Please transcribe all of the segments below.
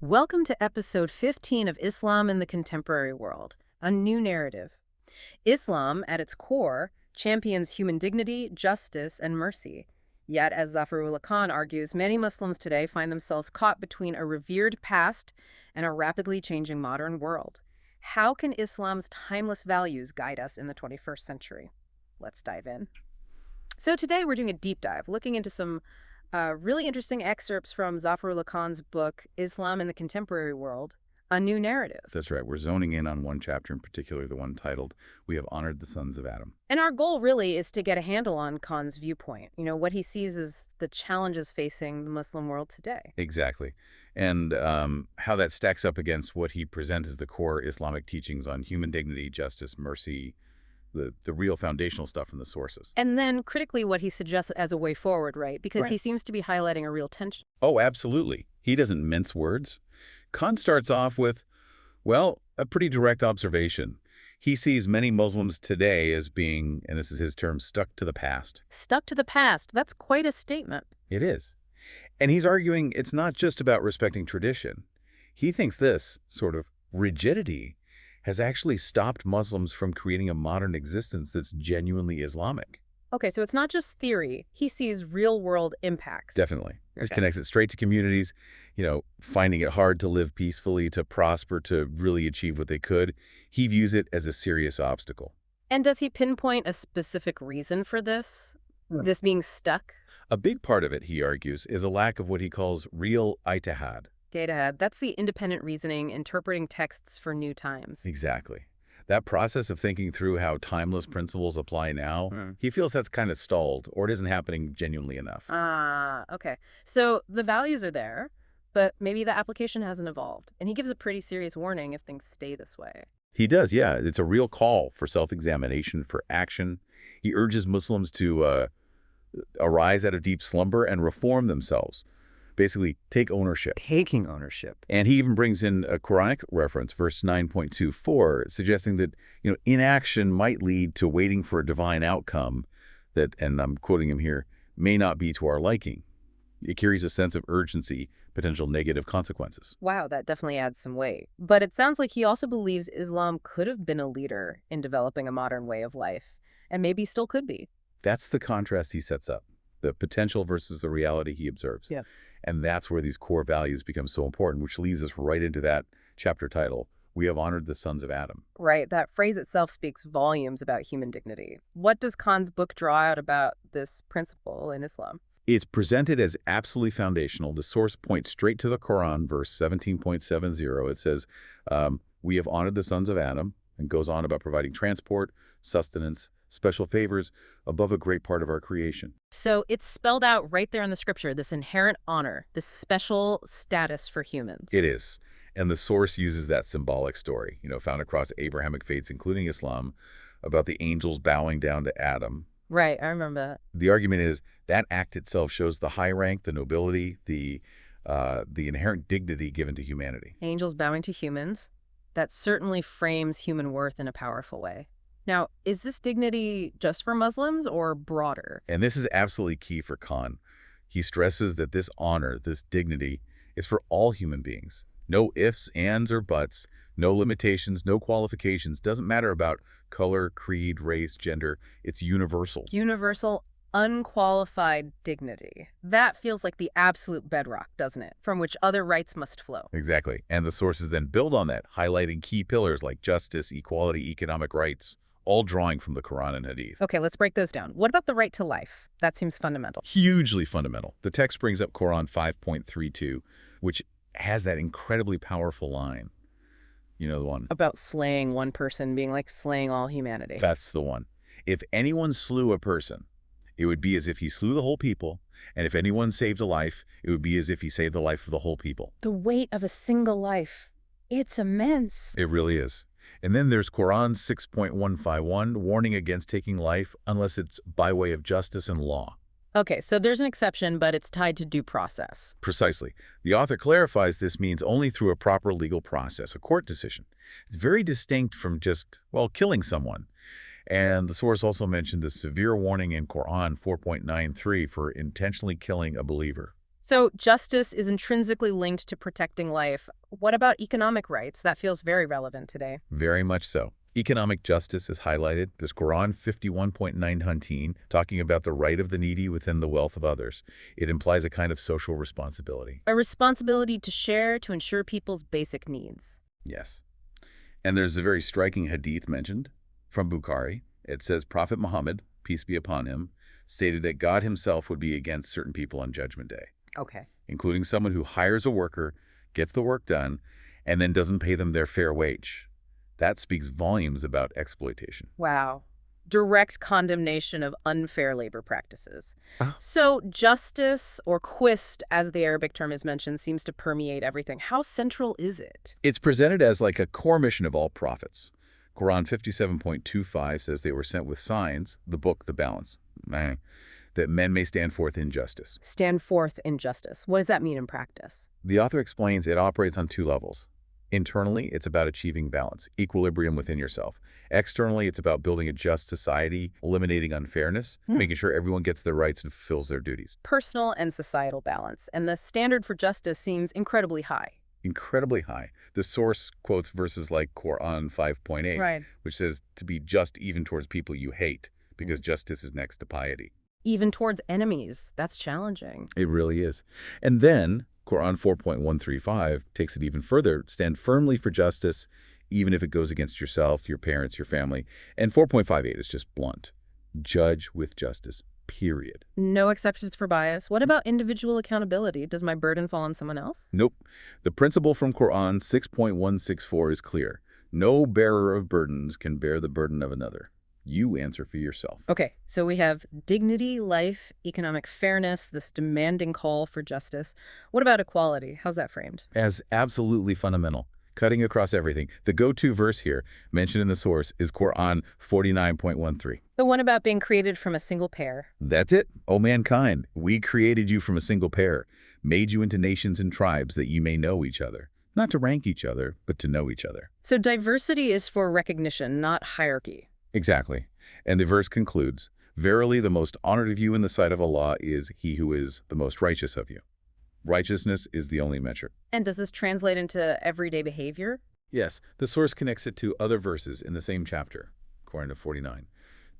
Welcome to episode 15 of Islam in the Contemporary World, a new narrative. Islam, at its core, champions human dignity, justice, and mercy. Yet, as Zafarullah Khan argues, many Muslims today find themselves caught between a revered past and a rapidly changing modern world. How can Islam's timeless values guide us in the 21st century? Let's dive in. So today we're doing a deep dive, looking into some really interesting excerpts from Zafarullah Khan's book, Islam in the Contemporary World, A New Narrative. That's right. We're zoning in on one chapter in particular, the one titled, We Have Honored the Sons of Adam. And our goal really is to get a handle on Khan's viewpoint, what he sees as the challenges facing the Muslim world today. Exactly. And how that stacks up against what he presents as the core Islamic teachings on human dignity, justice, mercy, the real foundational stuff from the sources. And then critically what he suggests as a way forward, right? Because Right. he seems to be highlighting a real tension. Oh, absolutely. He doesn't mince words. Khan starts off with, well, a pretty direct observation. He sees many Muslims today as being, and this is his term, stuck to the past. Stuck to the past, that's quite a statement. It is. And he's arguing it's not just about respecting tradition. He thinks this sort of rigidity has actually stopped Muslims from creating a modern existence that's genuinely Islamic. Okay, so it's not just theory. He sees real-world impacts. Definitely. It Okay. connects it straight to communities, finding it hard to live peacefully, to prosper, to really achieve what they could. He views it as a serious obstacle. And does he pinpoint a specific reason for this? This being stuck? A big part of it, he argues, is a lack of what he calls real ijtihad. Datahead, that's the independent reasoning, interpreting texts for new times. Exactly. That process of thinking through how timeless principles apply now, he feels that's kind of stalled, or it isn't happening genuinely enough. Ah, okay. So the values are there, but maybe the application hasn't evolved. And he gives a pretty serious warning if things stay this way. He does, yeah. It's a real call for self-examination, for action. He urges Muslims to arise out of deep slumber and reform themselves. Basically, take ownership. Taking ownership. And he even brings in a Quranic reference, verse 9.24, suggesting that, inaction might lead to waiting for a divine outcome that, and I'm quoting him here, may not be to our liking. It carries a sense of urgency, potential negative consequences. Wow, that definitely adds some weight. But it sounds like he also believes Islam could have been a leader in developing a modern way of life, and maybe still could be. That's the contrast he sets up, the potential versus the reality he observes. Yeah. And that's where these core values become so important, which leads us right into that chapter title, We Have Honored the Sons of Adam. Right, that phrase itself speaks volumes about human dignity. What does Khan's book draw out about this principle in Islam? It's presented as absolutely foundational. The source points straight to the Quran, verse 17.70. It says, we have honored the sons of Adam, and goes on about providing transport, sustenance, special favors above a great part of our creation. So it's spelled out right there in the scripture, this inherent honor, this special status for humans. It is. And the source uses that symbolic story, found across Abrahamic faiths, including Islam, about the angels bowing down to Adam. Right, I remember that. The argument is that act itself shows the high rank, the nobility, the inherent dignity given to humanity. Angels bowing to humans. That certainly frames human worth in a powerful way. Now, is this dignity just for Muslims or broader? And this is absolutely key for Khan. He stresses that this honor, this dignity, is for all human beings. No ifs, ands, or buts, no limitations, no qualifications. Doesn't matter about color, creed, race, gender. It's universal. Universal, unqualified dignity. That feels like the absolute bedrock, doesn't it? From which other rights must flow. Exactly. And the sources then build on that, highlighting key pillars like justice, equality, economic rights, all drawing from the Quran and Hadith. Okay, let's break those down. What about the right to life? That seems fundamental. Hugely fundamental. The text brings up Quran 5.32, which has that incredibly powerful line. You know the one? About slaying one person being like slaying all humanity. That's the one. If anyone slew a person, it would be as if he slew the whole people. And if anyone saved a life, it would be as if he saved the life of the whole people. The weight of a single life. It's immense. It really is. And then there's Quran 6.151, warning against taking life unless it's by way of justice and law. Okay, so there's an exception, but it's tied to due process. Precisely. The author clarifies this means only through a proper legal process, a court decision. It's very distinct from just, killing someone. And the source also mentioned the severe warning in Quran 4.93 for intentionally killing a believer. So justice is intrinsically linked to protecting life. What about economic rights? That feels very relevant today. Very much so. Economic justice is highlighted. There's Quran 51.9, talking about the right of the needy within the wealth of others. It implies a kind of social responsibility. A responsibility to share to ensure people's basic needs. Yes. And there's a very striking hadith mentioned from Bukhari. It says Prophet Muhammad, peace be upon him, stated that God himself would be against certain people on Judgment Day, Okay. including someone who hires a worker, gets the work done, and then doesn't pay them their fair wage. That speaks volumes about exploitation. Wow. Direct condemnation of unfair labor practices. Uh. So justice, or qist, as the Arabic term is mentioned, seems to permeate everything. How central is it? It's presented as like a core mission of all prophets. Quran 57.25 says they were sent with signs, the book, the balance, that men may stand forth in justice. Stand forth in justice. What does that mean in practice? The author explains it operates on two levels. Internally, it's about achieving balance, equilibrium within yourself. Externally, it's about building a just society, eliminating unfairness, making sure everyone gets their rights and fulfills their duties. Personal and societal balance. And the standard for justice seems incredibly high. Incredibly high. The source quotes verses like Quran 5.8, Right. which says to be just even towards people you hate, because justice is next to piety. Even towards enemies. That's challenging. It really is. And then Quran 4.135 takes it even further. Stand firmly for justice, even if it goes against yourself, your parents, your family. And 4.58 is just blunt. Judge with justice, period. No exceptions for bias. What about individual accountability? Does my burden fall on someone else? Nope. The principle from Quran 6.164 is clear. No bearer of burdens can bear the burden of another. You answer for yourself. Okay, so we have dignity, life, economic fairness, this demanding call for justice. What about equality? How's that framed? As absolutely fundamental, cutting across everything. The go-to verse here, mentioned in the source, is Quran 49.13. The one about being created from a single pair. That's it. O mankind, we created you from a single pair, made you into nations and tribes that you may know each other. Not to rank each other, but to know each other. So diversity is for recognition, not hierarchy. Exactly. And the verse concludes, verily the most honored of you in the sight of Allah is he who is the most righteous of you. Righteousness is the only metric. And does this translate into everyday behavior? Yes, the source connects it to other verses in the same chapter, Quran 49.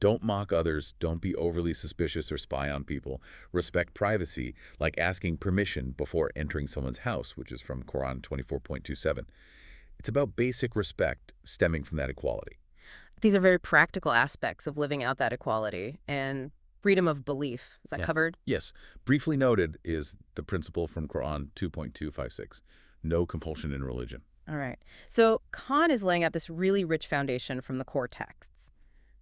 Don't mock others, don't be overly suspicious or spy on people. Respect privacy, like asking permission before entering someone's house, which is from Quran 24.27. It's about basic respect stemming from that equality. These are very practical aspects of living out that equality and freedom of belief. Is that covered? Yes. Briefly noted is the principle from Quran 2.256, no compulsion in religion. All right. So Khan is laying out this really rich foundation from the core texts.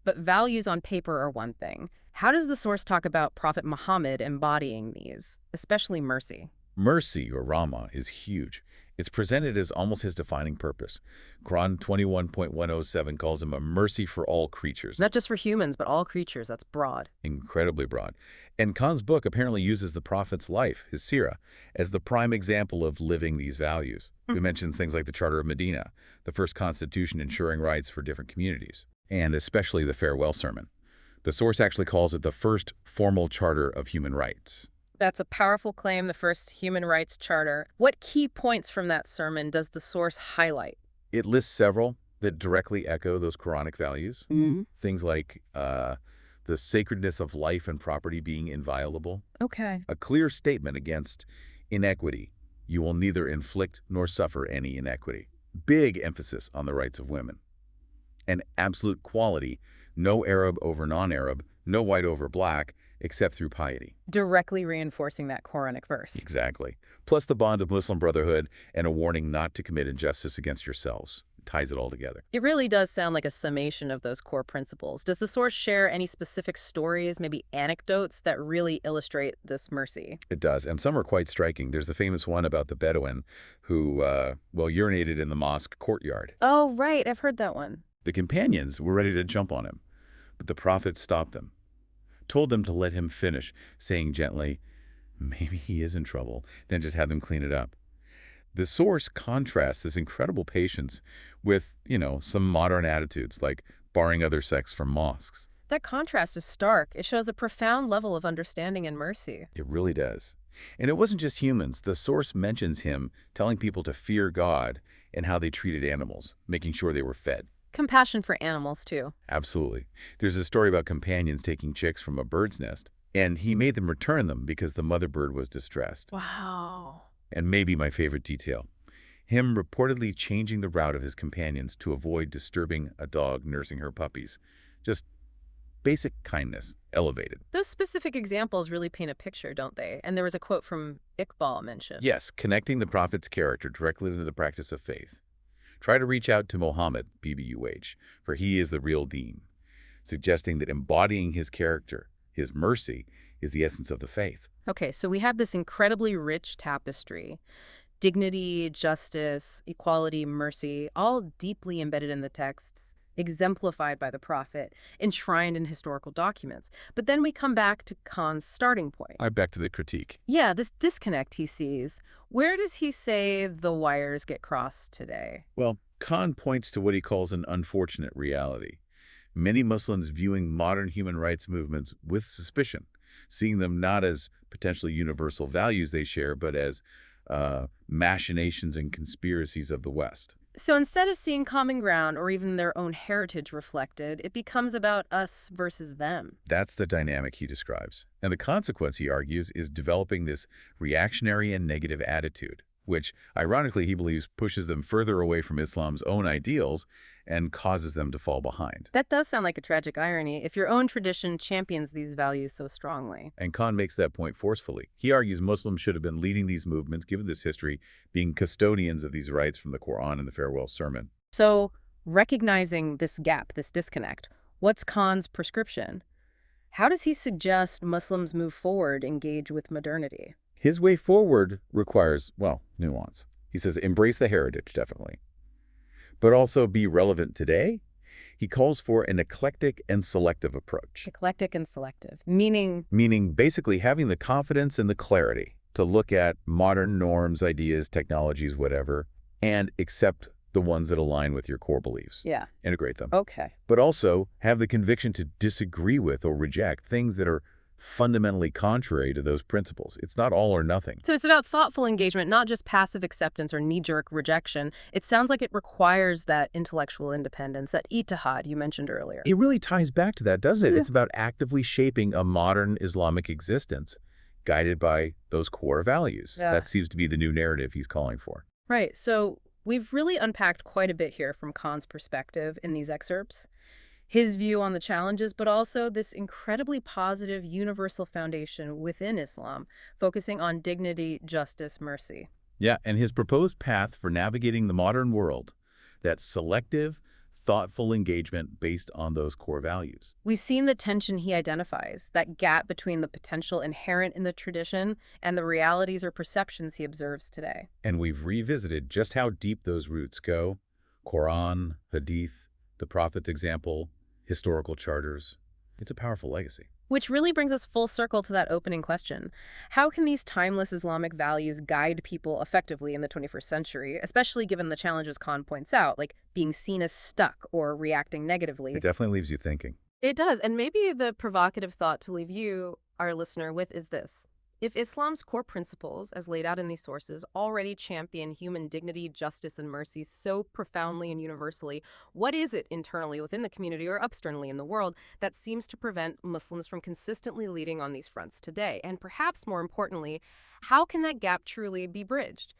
But values on paper are one thing. How does the source talk about Prophet Muhammad embodying these, especially mercy? Mercy, or Rahmah, is huge. It's presented as almost his defining purpose. Quran 21.107 calls him a mercy for all creatures. Not just for humans, but all creatures. That's broad. Incredibly broad. And Khan's book apparently uses the prophet's life, his seerah, as the prime example of living these values. He mentions things like the Charter of Medina, the first constitution ensuring rights for different communities, and especially the farewell sermon. The source actually calls it the first formal charter of human rights. That's a powerful claim, the first human rights charter. What key points from that sermon does the source highlight? It lists several that directly echo those Quranic values. Things like the sacredness of life and property being inviolable. Okay. A clear statement against inequity. You will neither inflict nor suffer any inequity. Big emphasis on the rights of women. And absolute quality, no Arab over non-Arab, no white over black, except through piety. Directly reinforcing that Quranic verse. Exactly. Plus the bond of Muslim brotherhood and a warning not to commit injustice against yourselves. It ties it all together. It really does sound like a summation of those core principles. Does the source share any specific stories, maybe anecdotes, that really illustrate this mercy? It does, and some are quite striking. There's the famous one about the Bedouin who, urinated in the mosque courtyard. Oh, right. I've heard that one. The companions were ready to jump on him, but the prophet stopped them, told them to let him finish, saying gently, maybe he is in trouble, then just had them clean it up. The source contrasts this incredible patience with, some modern attitudes like barring other sects from mosques. That contrast is stark. It shows a profound level of understanding and mercy. It really does. And it wasn't just humans. The source mentions him telling people to fear God and how they treated animals, making sure they were fed. Compassion for animals, too. Absolutely. There's a story about companions taking chicks from a bird's nest, and he made them return them because the mother bird was distressed. Wow. And maybe my favorite detail, him reportedly changing the route of his companions to avoid disturbing a dog nursing her puppies. Just basic kindness, elevated. Those specific examples really paint a picture, don't they? And there was a quote from Iqbal mentioned. Yes, connecting the prophet's character directly to the practice of faith. Try to reach out to Muhammad, BBUH, for he is the real deen, suggesting that embodying his character, his mercy, is the essence of the faith. Okay, so we have this incredibly rich tapestry. Dignity, justice, equality, mercy, all deeply embedded in the texts, exemplified by the prophet, enshrined in historical documents. But then we come back to Khan's starting point. Back to the critique. Yeah, this disconnect he sees. Where does he say the wires get crossed today? Well, Khan points to what he calls an unfortunate reality. Many Muslims viewing modern human rights movements with suspicion, seeing them not as potentially universal values they share, but as machinations and conspiracies of the West. So instead of seeing common ground or even their own heritage reflected, it becomes about us versus them. That's the dynamic he describes. And the consequence, he argues, is developing this reactionary and negative attitude, which, ironically, he believes pushes them further away from Islam's own ideals and causes them to fall behind. That does sound like a tragic irony if your own tradition champions these values so strongly. And Khan makes that point forcefully. He argues Muslims should have been leading these movements, given this history, being custodians of these rights from the Quran and the farewell sermon. So, recognizing this gap, this disconnect, what's Khan's prescription? How does he suggest Muslims move forward, engage with modernity? His way forward requires, well, nuance. He says embrace the heritage, definitely, but also be relevant today. He calls for an eclectic and selective approach. Eclectic and selective, meaning Meaning basically having the confidence and the clarity to look at modern norms, ideas, technologies, whatever, and accept the ones that align with your core beliefs. yeah, Integrate them. okay. But also have the conviction to disagree with or reject things that are fundamentally contrary to those principles. It's not all or nothing. So it's about thoughtful engagement, not just passive acceptance or knee-jerk rejection. It sounds like it requires that intellectual independence, that ijtihad you mentioned earlier. It really ties back to that, doesn't it? Yeah. It's about actively shaping a modern Islamic existence guided by those core values. Yeah. That seems to be the new narrative he's calling for. Right, so we've really unpacked quite a bit here from Khan's perspective in these excerpts. His view on the challenges, but also this incredibly positive universal foundation within Islam, focusing on dignity, justice, mercy. Yeah, and his proposed path for navigating the modern world, that selective, thoughtful engagement based on those core values. We've seen the tension he identifies, that gap between the potential inherent in the tradition and the realities or perceptions he observes today. And we've revisited just how deep those roots go. Quran, Hadith, the Prophet's example, historical charters. It's a powerful legacy. Which really brings us full circle to that opening question. How can these timeless Islamic values guide people effectively in the 21st century, especially given the challenges Khan points out, like being seen as stuck or reacting negatively? It definitely leaves you thinking. It does, and maybe the provocative thought to leave you, our listener, with is this. If Islam's core principles, as laid out in these sources, already champion human dignity, justice, and mercy so profoundly and universally, what is it internally within the community or externally in the world that seems to prevent Muslims from consistently leading on these fronts today? And perhaps more importantly, how can that gap truly be bridged?